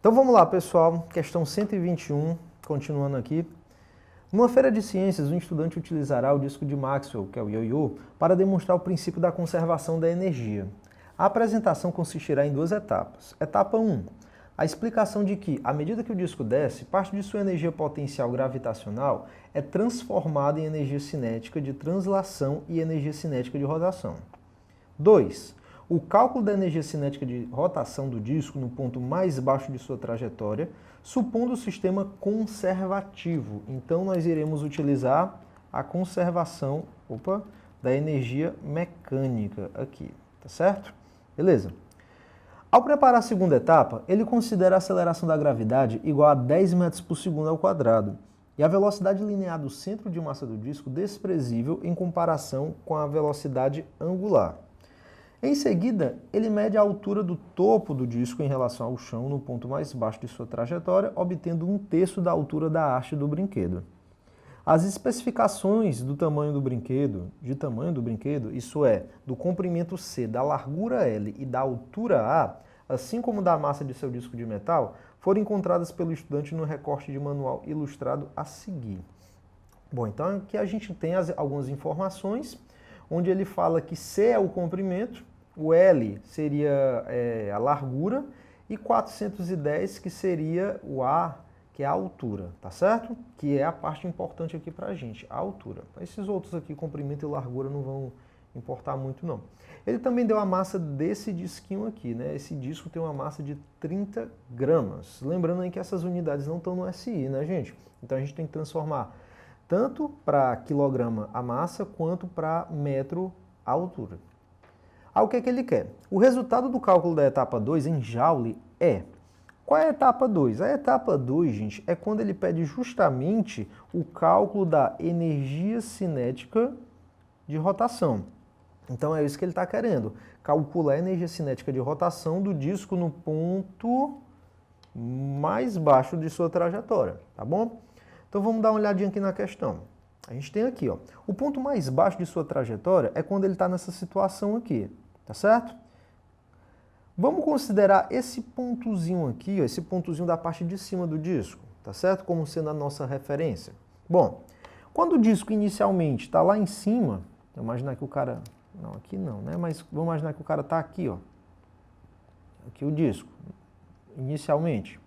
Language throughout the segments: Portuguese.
Então vamos lá, pessoal, questão 121, continuando aqui. Numa feira de ciências, um estudante utilizará o disco de Maxwell, que é o ioiô, para demonstrar o princípio da conservação da energia. A apresentação consistirá em duas etapas. Etapa 1. A explicação de que, à medida que o disco desce, parte de sua energia potencial gravitacional é transformada em energia cinética de translação e energia cinética de rotação. 2. O cálculo da energia cinética de rotação do disco no ponto mais baixo de sua trajetória, supondo o sistema conservativo. Então, nós iremos utilizar a conservação da energia mecânica aqui, tá certo? Beleza. Ao preparar a segunda etapa, ele considera a aceleração da gravidade igual a 10 metros por segundo ao quadrado e a velocidade linear do centro de massa do disco desprezível em comparação com a velocidade angular. Em seguida, ele mede a altura do topo do disco em relação ao chão no ponto mais baixo de sua trajetória, obtendo 1/3 da altura da haste do brinquedo. As especificações do tamanho do brinquedo, isso é, do comprimento C, da largura L e da altura A, assim como da massa de seu disco de metal, foram encontradas pelo estudante no recorte de manual ilustrado a seguir. Bom, então aqui a gente tem algumas informações, onde ele fala que C é o comprimento, o L seria a largura e 410 que seria o A, que é a altura, tá certo? Que é a parte importante aqui pra gente, a altura. Esses outros aqui, comprimento e largura, não vão importar muito não. Ele também deu a massa desse disquinho aqui, né? Esse disco tem uma massa de 30 gramas. Lembrando aí que essas unidades não estão no SI, né, gente? Então a gente tem que transformar tanto para quilograma a massa, quanto para metro a altura. Aí o que é que ele quer? O resultado do cálculo da etapa 2 em Joule é... Qual é a etapa 2? A etapa 2, gente, é quando ele pede justamente o cálculo da energia cinética de rotação. Então é isso que ele está querendo. Calcular a energia cinética de rotação do disco no ponto mais baixo de sua trajetória, tá bom? Então vamos dar uma olhadinha aqui na questão. A gente tem aqui, ó, o ponto mais baixo de sua trajetória é quando ele está nessa situação aqui, tá certo? Vamos considerar esse pontozinho aqui, ó, esse pontozinho da parte de cima do disco, tá certo? Como sendo a nossa referência. Bom, quando o disco inicialmente está lá em cima, vamos imaginar que o cara... Não, aqui não, né? Mas vamos imaginar que o cara está aqui, ó. Aqui o disco, inicialmente.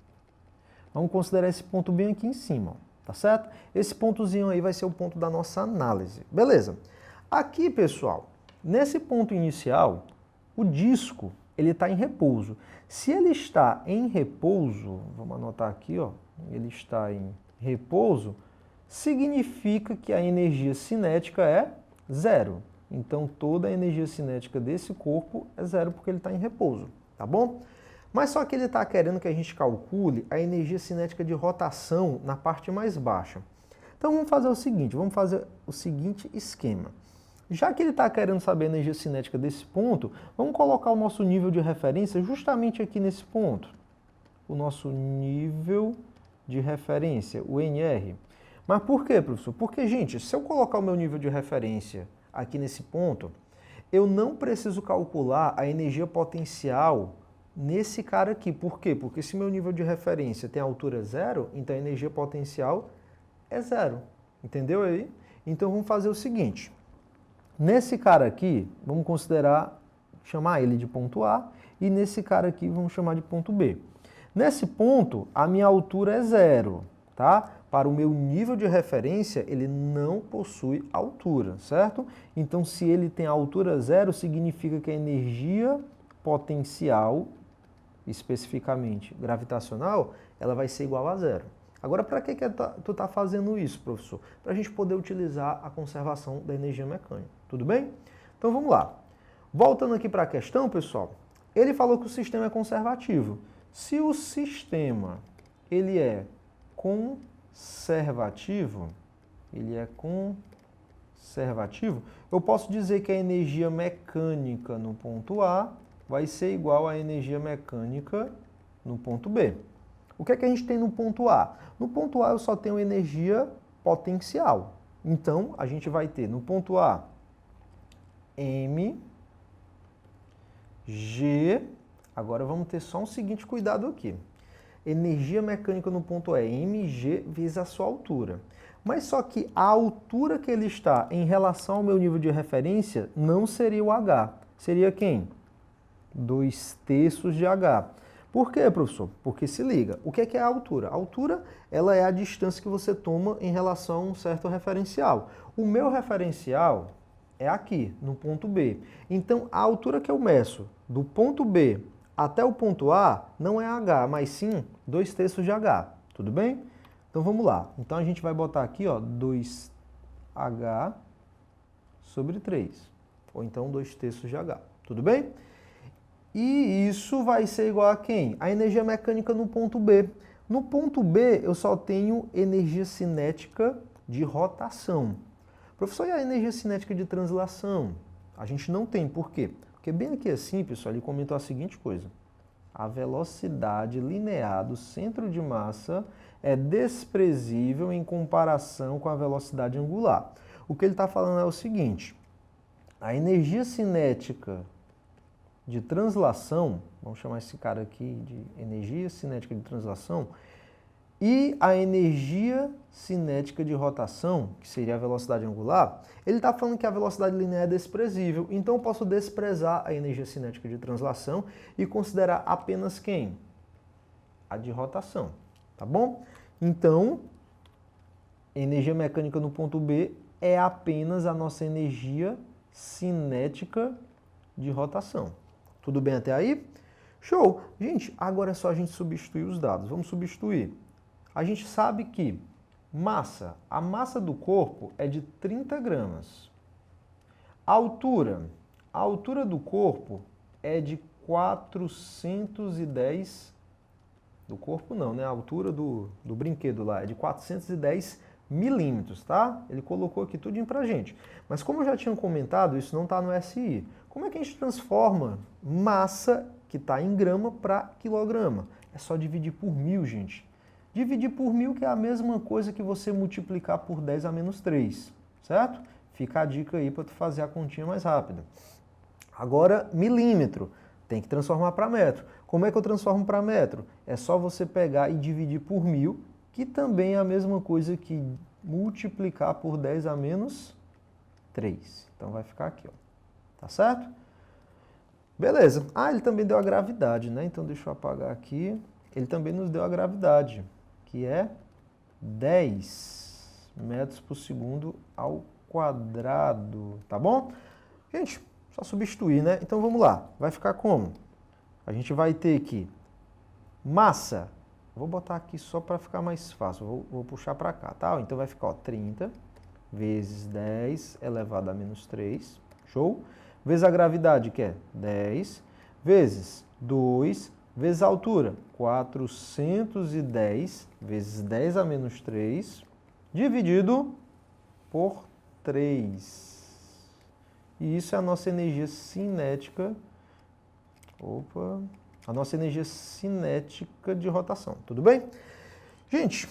Vamos considerar esse ponto bem aqui em cima, ó. Tá certo? Esse pontozinho aí vai ser o ponto da nossa análise. Beleza. Aqui, pessoal, nesse ponto inicial, o disco, ele está em repouso. Se ele está em repouso, vamos anotar aqui, ó, ele está em repouso, significa que a energia cinética é zero. Então, toda a energia cinética desse corpo é zero porque ele está em repouso, tá bom? Mas só que ele está querendo que a gente calcule a energia cinética de rotação na parte mais baixa. Então vamos fazer o seguinte esquema. Já que ele está querendo saber a energia cinética desse ponto, vamos colocar o nosso nível de referência justamente aqui nesse ponto. O nosso nível de referência, o NR. Mas por quê, professor? Porque, gente, se eu colocar o meu nível de referência aqui nesse ponto, eu não preciso calcular a energia potencial nesse cara aqui. Por quê? Porque se meu nível de referência tem altura zero, então a energia potencial é zero. Entendeu aí? Então vamos fazer o seguinte. Nesse cara aqui, vamos chamar ele de ponto A, e nesse cara aqui vamos chamar de ponto B. Nesse ponto, a minha altura é zero, tá? Para o meu nível de referência, ele não possui altura, certo? Então, se ele tem altura zero, significa que a energia potencial, especificamente gravitacional, ela vai ser igual a zero. Agora, para que tu está fazendo isso, professor? Para a gente poder utilizar a conservação da energia mecânica. Tudo bem? Então, vamos lá. Voltando aqui para a questão, pessoal, ele falou que o sistema é conservativo. Se o sistema ele é conservativo, eu posso dizer que a energia mecânica no ponto A vai ser igual à energia mecânica no ponto B. O que é que a gente tem no ponto A? No ponto A eu só tenho energia potencial. Então, a gente vai ter no ponto A M, G. Agora vamos ter só um seguinte cuidado aqui. energia mecânica no ponto E, mg vezes a sua altura. Mas só que a altura que ele está em relação ao meu nível de referência não seria o h. Seria quem? 2/3 de h. Por quê, professor? Porque se liga, o que é a altura? A altura, ela é a distância que você toma em relação a um certo referencial. O meu referencial é aqui, no ponto B. Então, a altura que eu meço do ponto B até o ponto A não é h, mas sim 2/3 de h. Tudo bem? Então, vamos lá. Então, a gente vai botar aqui, ó, 2h sobre 3. Ou então 2/3 de h. Tudo bem? E isso vai ser igual a quem? A energia mecânica no ponto B. No ponto B, eu só tenho energia cinética de rotação. Professor, e a energia cinética de translação? A gente não tem. Por quê? Porque bem aqui assim, pessoal, ele comentou a seguinte coisa. A velocidade linear do centro de massa é desprezível em comparação com a velocidade angular. O que ele está falando é o seguinte. A energia cinética de translação, vamos chamar esse cara aqui de energia cinética de translação, e a energia cinética de rotação, que seria a velocidade angular, ele está falando que a velocidade linear é desprezível, então eu posso desprezar a energia cinética de translação e considerar apenas quem? A de rotação, tá bom? Então, energia mecânica no ponto B é apenas a nossa energia cinética de rotação. Tudo bem até aí? Show! Gente, agora é só a gente substituir os dados. Vamos substituir. A gente sabe que a massa do corpo é de 30 gramas. A altura do corpo é de 410... Do corpo não, né? A altura do brinquedo lá é de 410 milímetros, tá? Ele colocou aqui tudinho pra gente. Mas como eu já tinha comentado, isso não está no SI. Como é que a gente transforma massa que está em grama para quilograma? É só dividir por 1000, gente. Dividir por 1000 que é a mesma coisa que você multiplicar por 10 a menos 3, certo? Fica a dica aí para tu fazer a continha mais rápida. Agora, milímetro. Tem que transformar para metro. Como é que eu transformo para metro? É só você pegar e dividir por 1000, que também é a mesma coisa que multiplicar por 10 a menos 3. Então vai ficar aqui, ó. Tá certo? Beleza. Ah, ele também deu a gravidade, né? Então deixa eu apagar aqui. Ele também nos deu a gravidade, que é 10 metros por segundo ao quadrado. Tá bom? Gente, só substituir, né? Então vamos lá. Vai ficar como? A gente vai ter aqui massa. Vou botar aqui só para ficar mais fácil. Vou puxar para cá, tá? Então vai ficar, ó, 30 vezes 10 elevado a menos 3. Show? Vezes a gravidade, que é 10. Vezes 2. Vezes a altura, 410 vezes 10 a menos 3. Dividido por 3. E isso é a nossa energia cinética. A nossa energia cinética de rotação. Tudo bem? Gente,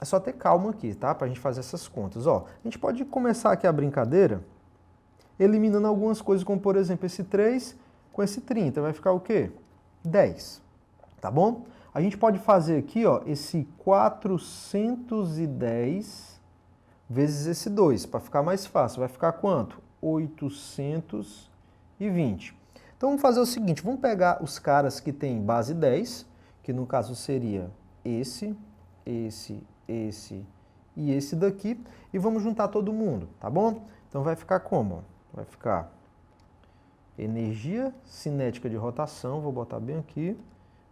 é só ter calma aqui, tá? Pra gente fazer essas contas. Ó, a gente pode começar aqui a brincadeira eliminando algumas coisas, como por exemplo esse 3 com esse 30. Vai ficar o quê? 10. Tá bom? A gente pode fazer aqui, ó, esse 410 vezes esse 2, para ficar mais fácil. Vai ficar quanto? 820. Então vamos fazer o seguinte, vamos pegar os caras que tem base 10, que no caso seria esse e esse daqui, e vamos juntar todo mundo, tá bom? Então vai ficar como? Vai ficar energia cinética de rotação, vou botar bem aqui,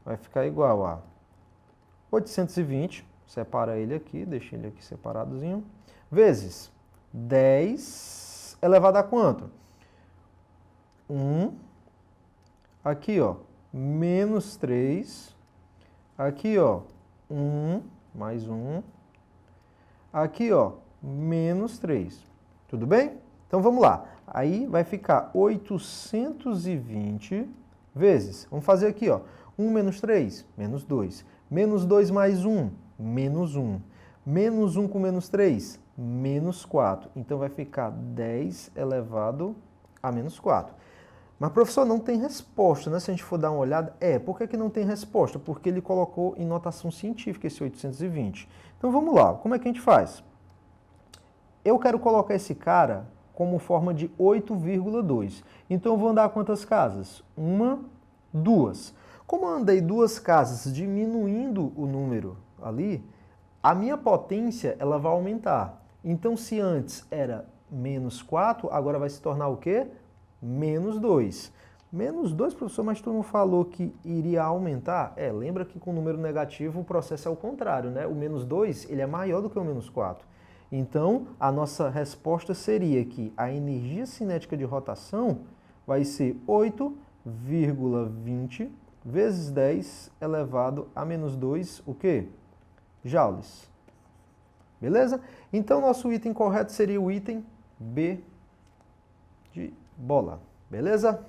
vai ficar igual a 820, separa ele aqui, deixa ele aqui separadozinho, vezes 10 elevado a quanto? 1, aqui ó, menos 3, aqui ó, 1, mais 1, aqui ó, menos 3, tudo bem? Então vamos lá, aí vai ficar 820 vezes, vamos fazer aqui ó, 1 menos 3, menos 2, menos 2 mais 1, menos 1, menos 1 com menos 3, menos 4, então vai ficar 10 elevado a menos 4. Mas, professor, não tem resposta, né? Se a gente for dar uma olhada, por que não tem resposta? Porque ele colocou em notação científica esse 820. Então, vamos lá. Como é que a gente faz? Eu quero colocar esse cara como forma de 8,2. Então, eu vou andar quantas casas? 1, 2. Como eu andei 2 casas diminuindo o número ali, a minha potência ela vai aumentar. Então, se antes era menos 4, agora vai se tornar o quê? Menos 2. Menos 2, professor, mas tu não falou que iria aumentar? Lembra que com número negativo o processo é o contrário, né? O menos 2 ele é maior do que o menos 4. Então, a nossa resposta seria que a energia cinética de rotação vai ser 8,20 vezes 10 elevado a menos 2, o quê? Joules. Beleza? Então, nosso item correto seria o item B de bola. Beleza?